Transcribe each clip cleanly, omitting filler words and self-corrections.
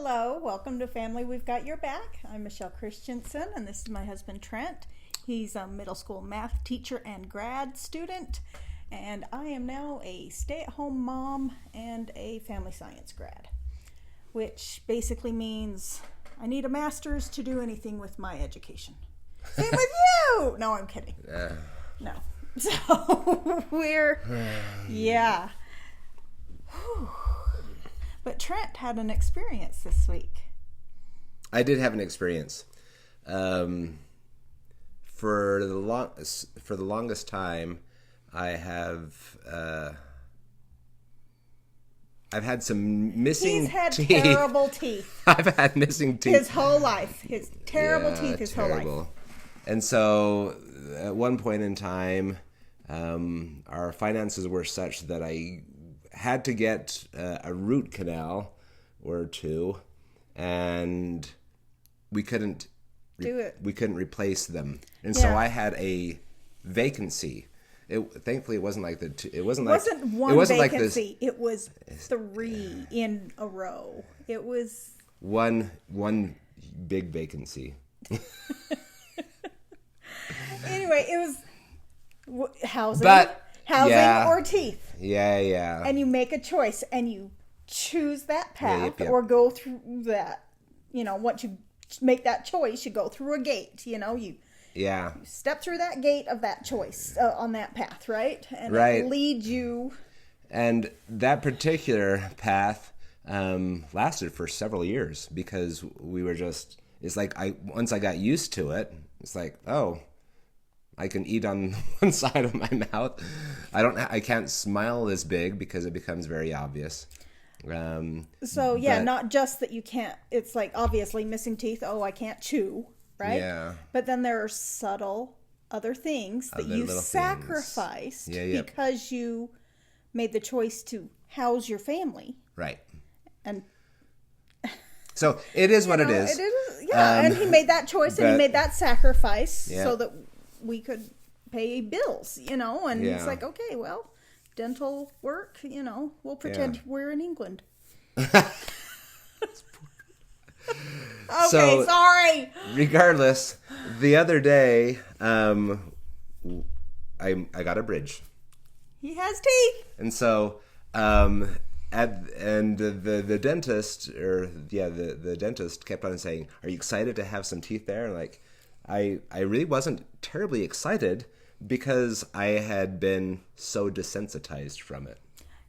Hello, welcome to Family We've Got Your Back. I'm Michelle Christensen, and this is my husband Trent. He's a middle school math teacher and grad student, and I am now a stay-at-home mom and a family science grad, which basically means I need a master's to do anything with my education. Same with you! No, I'm kidding. No. So, yeah. Whew. But Trent had an experience this week. I did have an experience. For the longest time, I've had some missing He's had teeth. terrible teeth. I've had missing teeth. His whole life. His terrible teeth his whole life. And so at one point in time, our finances were such that I had to get a root canal or two, and we couldn't do it. We couldn't replace them, and so I had a vacancy. Thankfully, it wasn't like it wasn't one vacancy. Like this, it was 3 in a row. It was one big vacancy. Anyway, it was housing. Yeah. Or teeth. Yeah. And you make a choice, and you choose that path or go through that. You know, once you make that choice, you go through a gate. You know, you step through that gate of that choice on that path, right? And it leads you. And that particular path lasted for several years because we were just. It's like once I got used to it, it's like, oh, I can eat on one side of my mouth. I can't smile as big because it becomes very obvious. Not just that you can't. It's like obviously missing teeth. Oh, I can't chew, right? Yeah. But then there are subtle other things that you sacrificed because you made the choice to house your family. Right. And so it is what it is. It is, and he made that choice and he made that sacrifice so that we could pay bills, and it's like, okay, well, dental work, we'll pretend we're in England. Sorry. Regardless, the other day, I got a bridge. He has teeth. And so, the dentist, the dentist kept on saying, "Are you excited to have some teeth there?" And like, I really wasn't terribly excited because I had been so desensitized from it.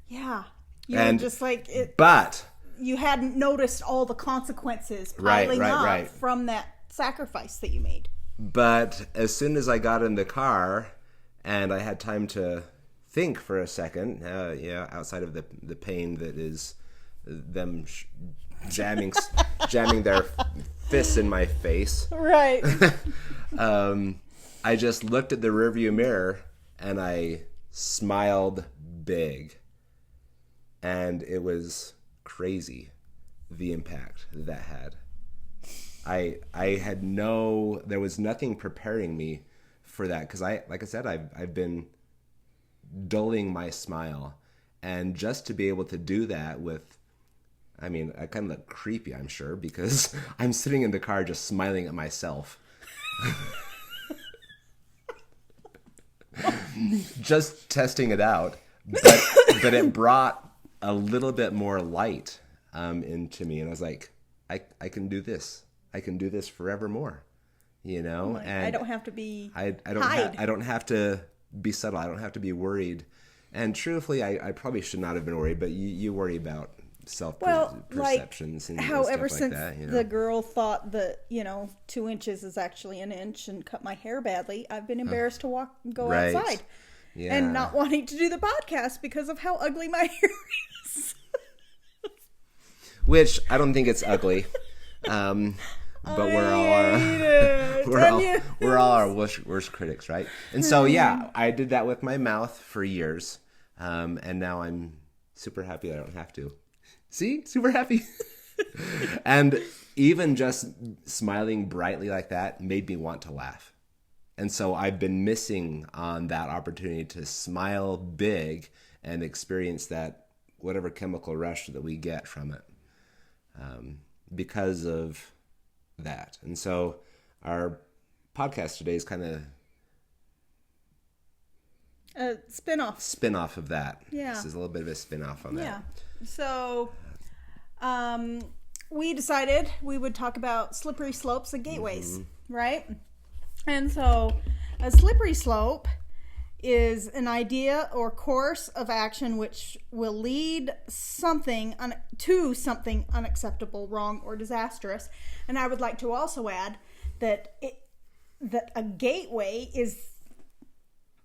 Yeah, you were just like it. But you hadn't noticed all the consequences piling up from that sacrifice that you made. But as soon as I got in the car and I had time to think for a second, outside of the pain that is them jamming their fists in my face. Right. I just looked at the rearview mirror and I smiled big. And it was crazy, the impact that had. There was nothing preparing me for that because like I said, I've been dulling my smile, and just to be able to do that I kind of look creepy, I'm sure, because I'm sitting in the car just smiling at myself. Just testing it out. But it brought a little bit more light into me. And I was like, I can do this. I can do this forevermore. And I don't have to be I don't have to be subtle. I don't have to be worried. And truthfully, I probably should not have been worried, but you worry about self-perceptions and how stuff ever like since that. The girl thought that 2 inches is actually an inch and cut my hair badly, I've been embarrassed to go outside and not wanting to do the podcast because of how ugly my hair is. Which I don't think it's ugly, but we're all our worst critics, right? And so I did that with my mouth for years, and now I'm super happy I don't have to. See? Super happy. And even just smiling brightly like that made me want to laugh. And so I've been missing on that opportunity to smile big and experience that whatever chemical rush that we get from it. because of that. And so our podcast today is kind of a spin-off of that. Yeah. This is a little bit of a spin-off on that. Yeah. So we decided we would talk about slippery slopes and gateways, right? And so a slippery slope is an idea or course of action which will lead to something unacceptable, wrong, or disastrous. And I would like to also add that a gateway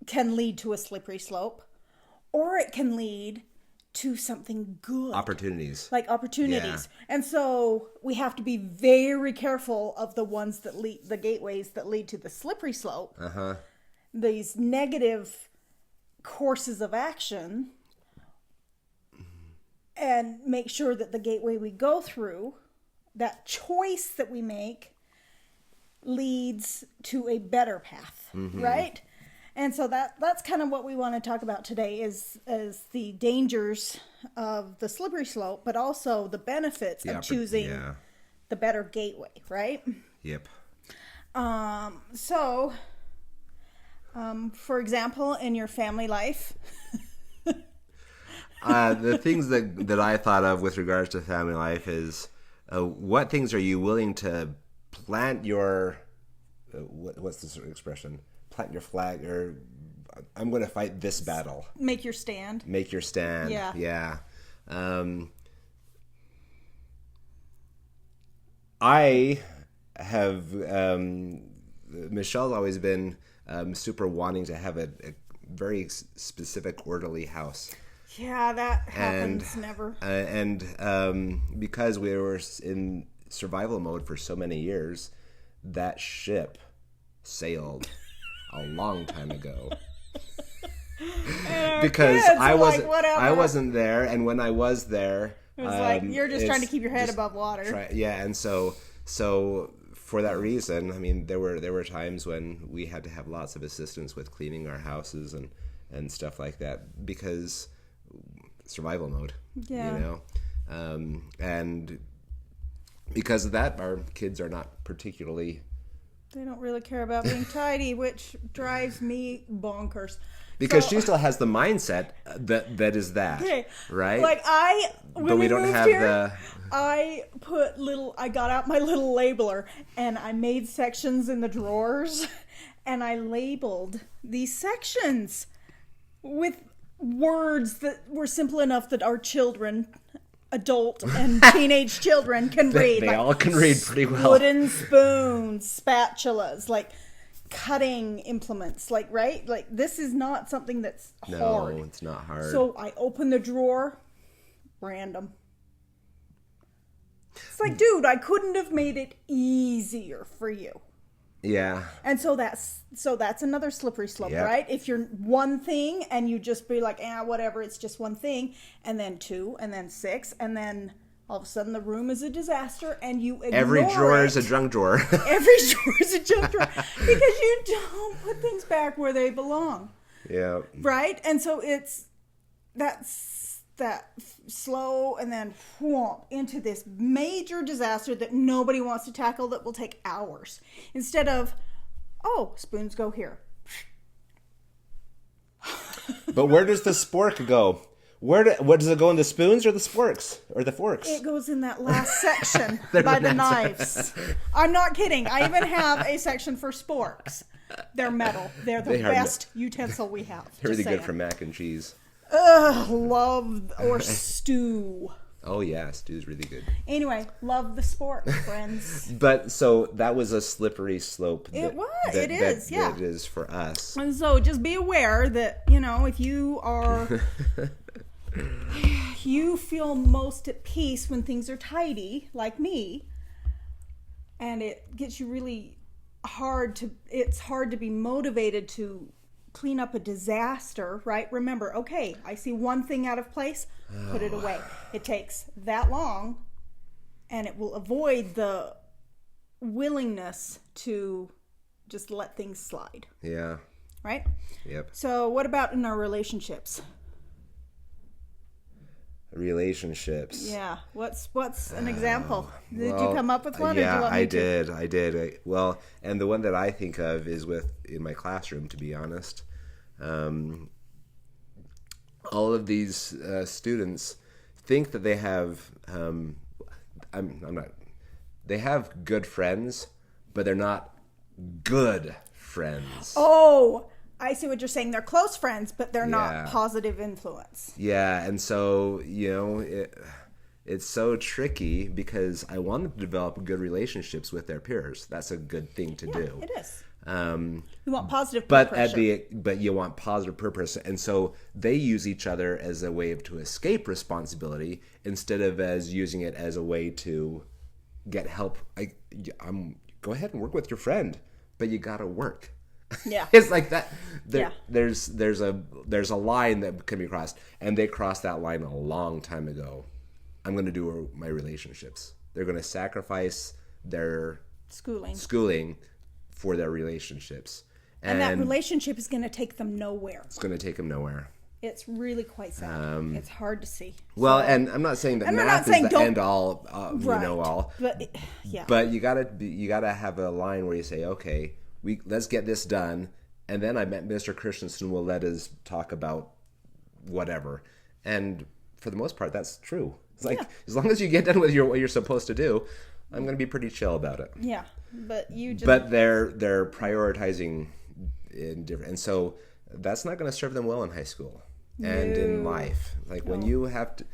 can lead to a slippery slope, or it can lead to something good. Opportunities. Like opportunities. Yeah. And so we have to be very careful of the ones that lead, the gateways that lead to the slippery slope. Uh-huh. These negative courses of action, and make sure that the gateway we go through, that choice that we make, leads to a better path, right? And so that's kind of what we want to talk about today is the dangers of the slippery slope, but also the benefits of choosing the better gateway, right? Yep. For example, in your family life. The things that I thought of with regards to family life is what things are you willing to plant your, what's this expression? Plant your flag, or I'm going to fight this battle. Make your stand. Make your stand. Yeah. Yeah. I have, Michelle's always been super wanting to have a very specific, orderly house. Yeah, that happens never. And because we were in survival mode for so many years, that ship sailed a long time ago. Because I wasn't there, and when I was there, it was like you're just trying to keep your head above water. And so for that reason, I mean, there were times when we had to have lots of assistance with cleaning our houses and stuff like that, because survival mode. Yeah. You know, and because of that, our kids are not particularly. They don't really care about being tidy, which drives me bonkers. Because she still has the mindset that is that, okay. Right? Like when we don't have here, I got out my little labeler and I made sections in the drawers and I labeled these sections with words that were simple enough that our children, adult and teenage children, can read. They all can read pretty well. Wooden spoons, spatulas, like cutting implements, like, right? Like, this is not something that's hard. No, it's not hard. So I open the drawer, random. It's like, dude, I couldn't have made it easier for you. Yeah. And so that's another slippery slope, right? If you're one thing and you just be like, whatever, it's just one thing, and then two, and then six, and then all of a sudden the room is a disaster and you ignore every drawer is a junk drawer. Every drawer is a junk drawer because you don't put things back where they belong. Yeah. Right? And so it's that slow and then whoomp into this major disaster that nobody wants to tackle, that will take hours. Instead of, spoons go here. But where does the spork go? What does it go in, the spoons or the sporks or the forks? It goes in that last section by the knives. I'm not kidding. I even have a section for sporks. They're metal. They're the best utensil we have. They're really good for mac and cheese. Love or stew. Oh yeah, stew's really good. Anyway, love the spork, friends. But so that was a slippery slope. It is for us. And so just be aware that, if you are... you feel most at peace when things are tidy, like me, and it gets you really it's hard to be motivated to clean up a disaster, right? Remember, okay, I see one thing out of place, put it away. It takes that long, and it will avoid the willingness to just let things slide. Yeah. Right? Yep. So what about in our relationships? relationships. Yeah. What's an example? Did you Well, come up with one? Or do yeah, you want me I to? did. I did. Well, and the one that I think of is in my classroom, to be honest. All of these students think that they have. I'm not. They have good friends, but they're not good friends. Oh, I see what you're saying. They're close friends, but they're Yeah. not positive influence. Yeah, and so it's so tricky because I want them to develop good relationships with their peers. That's a good thing to do. It is. You want positive But pressure. but you want positive purpose, and so they use each other as a way to escape responsibility instead of as using it as a way to get help. Go ahead and work with your friend, but you gotta work. Yeah. It's like that. Yeah. There's a line that can be crossed, and they crossed that line a long time ago. I'm going to do my relationships. They're going to sacrifice their schooling for their relationships, And that relationship is going to take them nowhere. it's going to take them nowhere. It's really quite sad. It's hard to see. Well, and I'm not saying that And we're math not saying is the don't- end all, Right. you know all. But yeah. But you gotta have a line where you say, okay, let's get this done, and then I met Mr. Christensen will let us talk about whatever. And for the most part, that's true. It's like as long as you get done with what you're supposed to do, I'm gonna be pretty chill about it. Yeah. But you just But they're prioritizing in different, and so that's not going to serve them well in high school and in life. Like when you have to,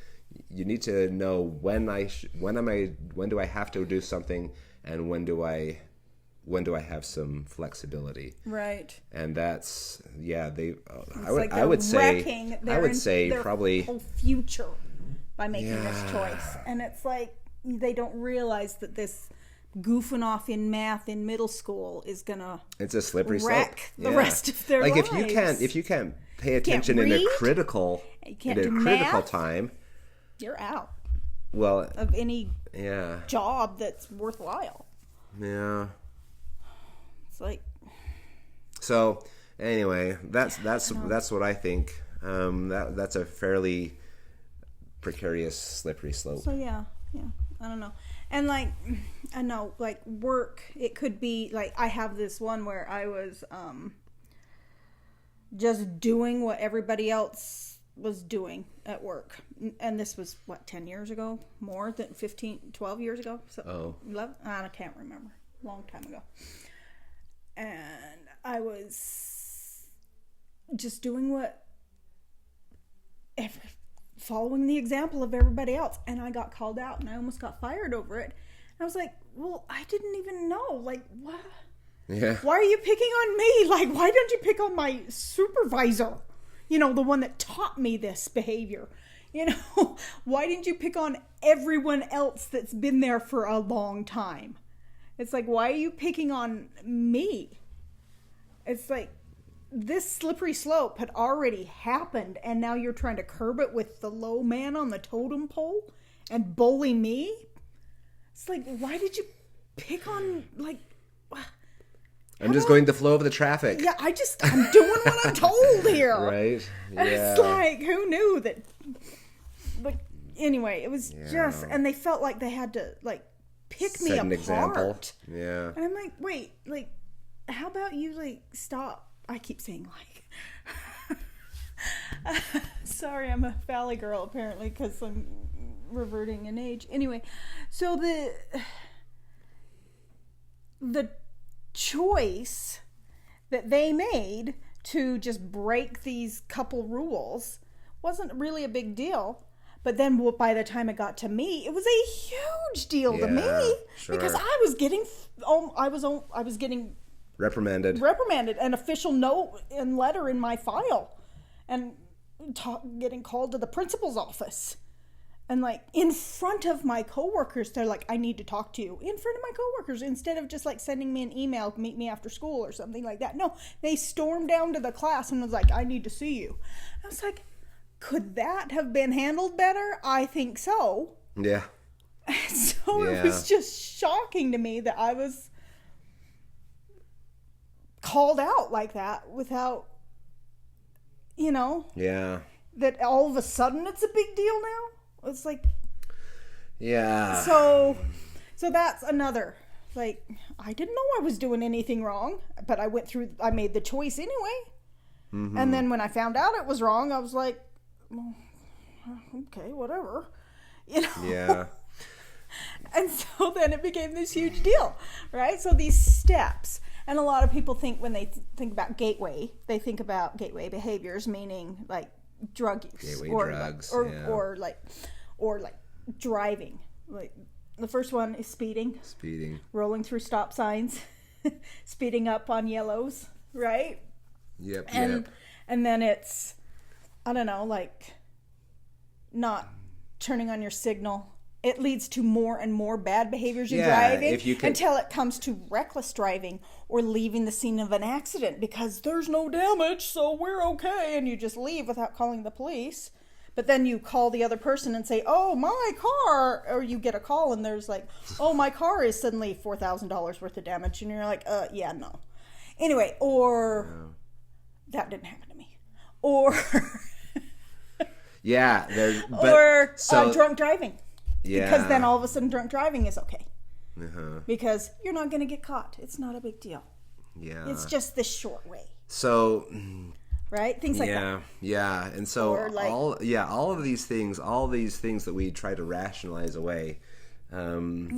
you need to know when do I have to do something, and when do I have some flexibility. right. And that's I Like would say their probably whole future by making this choice, and it's like they don't realize that this goofing off in math in middle school is gonna it's a slippery wreck slope. the rest of their like lives. if you can't pay attention in read, a critical math, time, you're out well, of any yeah, job that's worthwhile. yeah. It's like So anyway, that's what I think. That's a fairly precarious, slippery slope. so yeah, I don't know. And like I know like work, it could be like I have this one where I was just doing what everybody else was doing at work. And this was, 10 years ago? More than 12 years ago? So 11? I can't remember. Long time ago. And I was just doing following the example of everybody else. And I got called out and I almost got fired over it. And I was like, well, I didn't even know. Like, what? Yeah. Why are you picking on me? Like, why don't you pick on my supervisor? You know, the one that taught me this behavior. You know, why didn't you pick on everyone else that's been there for a long time? It's like, why are you picking on me? It's like, this slippery slope had already happened, and now you're trying to curb it with the low man on the totem pole and bully me? It's like, why did you pick on, like... I'm just going the flow of the traffic. Yeah, I'm doing what I'm told here. Right? Yeah. It's like, who knew that? But anyway, it was just, and they felt like they had to, like, pick me Set apart. an example. Yeah. And I'm like, wait, like, how about you, like, stop? I keep saying, like. Sorry, I'm a Valley girl, apparently, because I'm reverting in age. Anyway, so the choice that they made to just break these couple rules wasn't really a big deal. But then by the time it got to me, it was a huge deal to me because I was getting Reprimanded, an official note and letter in my file, and getting called to the principal's office. And like in front of my coworkers, they're like, I need to talk to you in front of my coworkers instead of just like sending me an email, meet me after school or something like that. No, they stormed down to the class and was like, I need to see you. I was like, could that have been handled better? I think so. Yeah. So it was just shocking to me that I was called out like that without, Yeah. that all of a sudden it's a big deal now. It's like, Yeah. so that's another, like, I didn't know I was doing anything wrong, but I made the choice anyway. Mm-hmm. And then when I found out it was wrong, I was like, well, okay, whatever, you know? Yeah. And so then it became this huge deal, right? So these steps, and a lot of people think when they think about gateway, they think about gateway behaviors, meaning like drug use, Gateway or drugs, or like driving. Like the first one is speeding, rolling through stop signs, speeding up on yellows, right? Yep. And then it's, I don't know, like not turning on your signal. It leads to more and more bad behaviors in driving until it comes to reckless driving or leaving the scene of an accident because there's no damage, so we're okay, and you just leave without calling the police. But then you call the other person and say, oh, my car, or you get a call and there's like, oh, my car is suddenly $4,000 worth of damage, and you're like, yeah, no. Anyway, or that didn't happen to me. Or drunk driving. Yeah. Because then all of a sudden drunk driving is okay. Because you're not going to get caught. It's not a big deal. Yeah. It's just this short way. So, right? Things like that. Yeah. And so like, all of these things that we try to rationalize away, and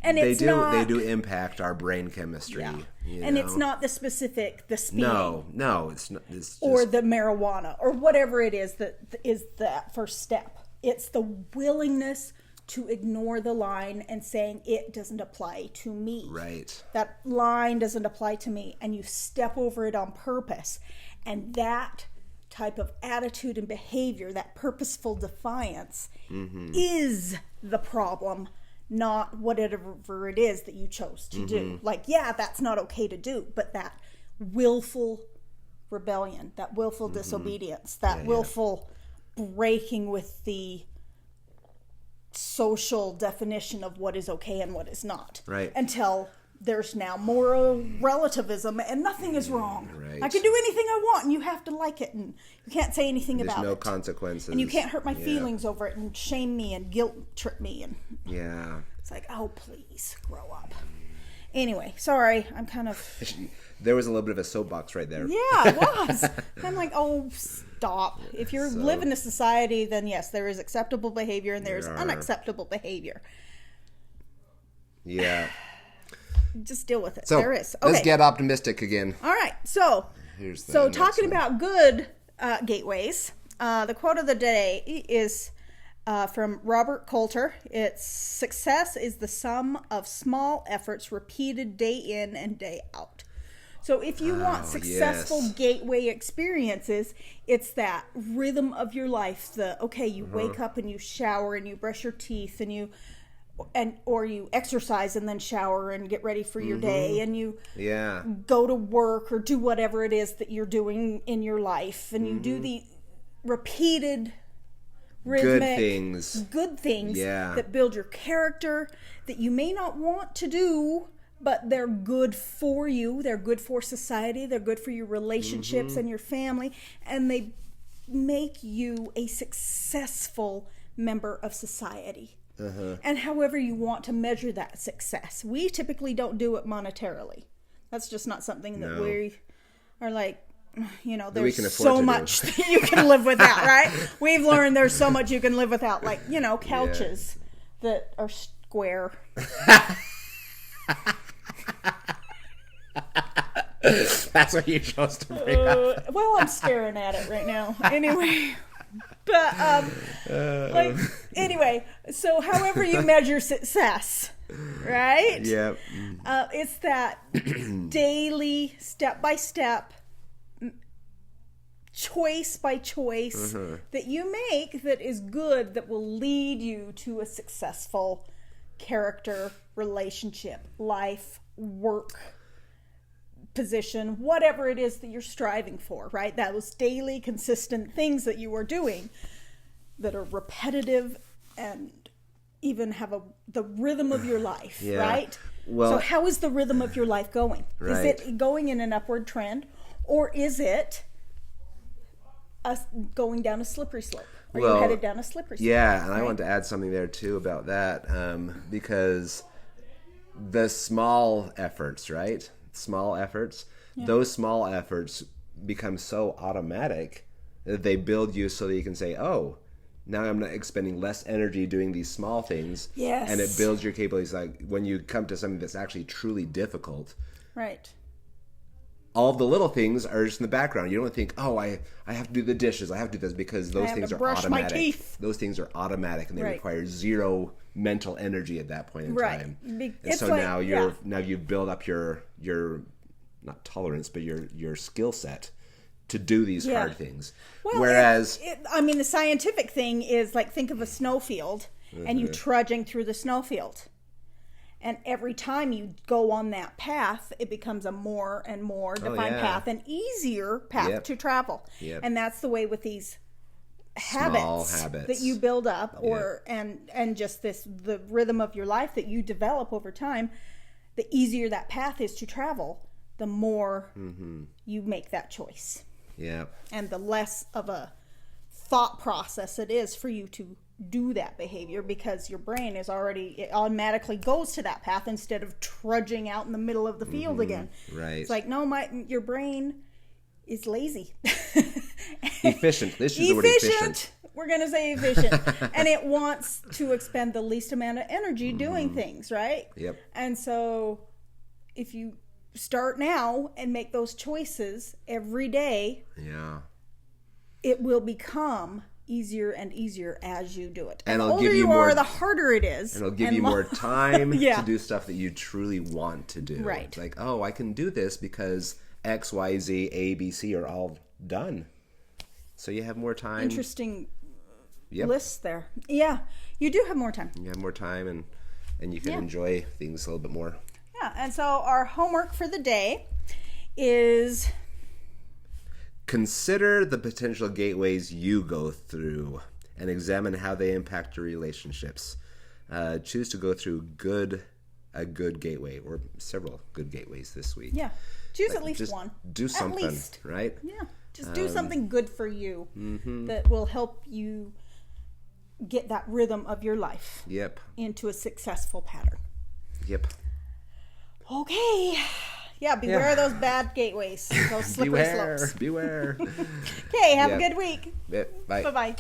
they do impact our brain chemistry. Yeah. You and know? It's not the speeding. No, it's not. It's just, or the marijuana or whatever it is that is that first step. It's the willingness to ignore the line and saying it doesn't apply to me. Right. That line doesn't apply to me, and you step over it on purpose. And that type of attitude and behavior, that purposeful defiance, is the problem, not whatever it is that you chose to do. Like, yeah, that's not okay to do, but that willful rebellion, that willful disobedience, that willful breaking with the social definition of what is okay and what is not. Right. Until there's now moral relativism and nothing is wrong. Right. I can do anything I want and you have to like it and you can't say anything about it. There's no consequences. And you can't hurt my feelings over it and shame me and guilt trip me. And it's like, oh, please grow up. Anyway, sorry, I'm kind of... There was a little bit of a soapbox right there. Yeah, it was. I'm like, oh, stop. If you live in a society, then yes, there is acceptable behavior and there's unacceptable behavior. Yeah. Just deal with it. So, there is. Okay. Let's get optimistic again. All right. So talking about good gateways, the quote of the day is from Robert Coulter. It's, success is the sum of small efforts repeated day in and day out. So if you want successful gateway experiences, it's that rhythm of your life. You wake up and you shower and you brush your teeth or you exercise and then shower and get ready for your day, and you go to work or do whatever it is that you're doing in your life, and you do the repeated rhythmic good things that build your character that you may not want to do, but they're good for you, they're good for society, they're good for your relationships and your family, and they make you a successful member of society. And however you want to measure that success. We typically don't do it monetarily. That's just not something that we are like, there's so much that you can live without, right? We've learned there's so much you can live without, like, couches that are square. That's what you chose to bring up. Well, I'm staring at it right now. Anyway. But, anyway, so however you measure success, right? Yep. It's that daily, step by step, choice by choice that you make that is good, that will lead you to a successful character, relationship, life, work, position, whatever it is that you're striving for, right? Those daily, consistent things that you are doing that are repetitive and even have the rhythm of your life, right? Well, so how is the rhythm of your life going? Right. Is it going in an upward trend, or is it going down a slippery slope? Are you headed down a slippery slope? Yeah, and I want to add something there too about that, because the small efforts, right? Small efforts, those small efforts become so automatic that they build you so that you can say, oh, now I'm not expending less energy doing these small things. Yes. And it builds your capabilities. Like when you come to something that's actually truly difficult, Right. all of the little things are just in the background. You don't think, oh, I have to do the dishes, I have to do this, because those things are automatic. My teeth. Those things are automatic, and they require zero mental energy at that point in time. And It's so like, now now you build up your not tolerance, but your skill set to do these hard things. Well, Whereas the scientific thing is like, think of a snowfield and you trudging through the snowfield. And every time you go on that path, it becomes a more and more defined path, an easier path to travel. Yep. And that's the way with these small habits that you build up, and just the rhythm of your life that you develop over time. The easier that path is to travel, the more you make that choice. Yeah. And the less of a thought process it is for you to do that behavior, because your brain it automatically goes to that path instead of trudging out in the middle of the field again. Right. It's like, no, your brain is lazy. Efficient. This is the word efficient. We're going to say efficient. And it wants to expend the least amount of energy doing things, right? Yep. And so if you start now and make those choices every day, it will become easier and easier as you do it. And the it'll older give you you more, are, the harder it is. And it'll give you more time Yeah. to do stuff that you truly want to do. Right. It's like, oh, I can do this because X, Y, Z, A, B, C are all done. So you have more time. Interesting lists there. Yeah, you do have more time. You have more time, and you can enjoy things a little bit more. Yeah, and so our homework for the day is... Consider the potential gateways you go through and examine how they impact your relationships. Choose to go through a good gateway, or several good gateways this week. Yeah, choose at least one. Do something, at least. right? Yeah, just do something good for you that will help you get that rhythm of your life into a successful pattern. Yep. Okay. Yeah, beware of those bad gateways, those slippery slopes. Beware. Okay, have a good week. Bye. Bye-bye.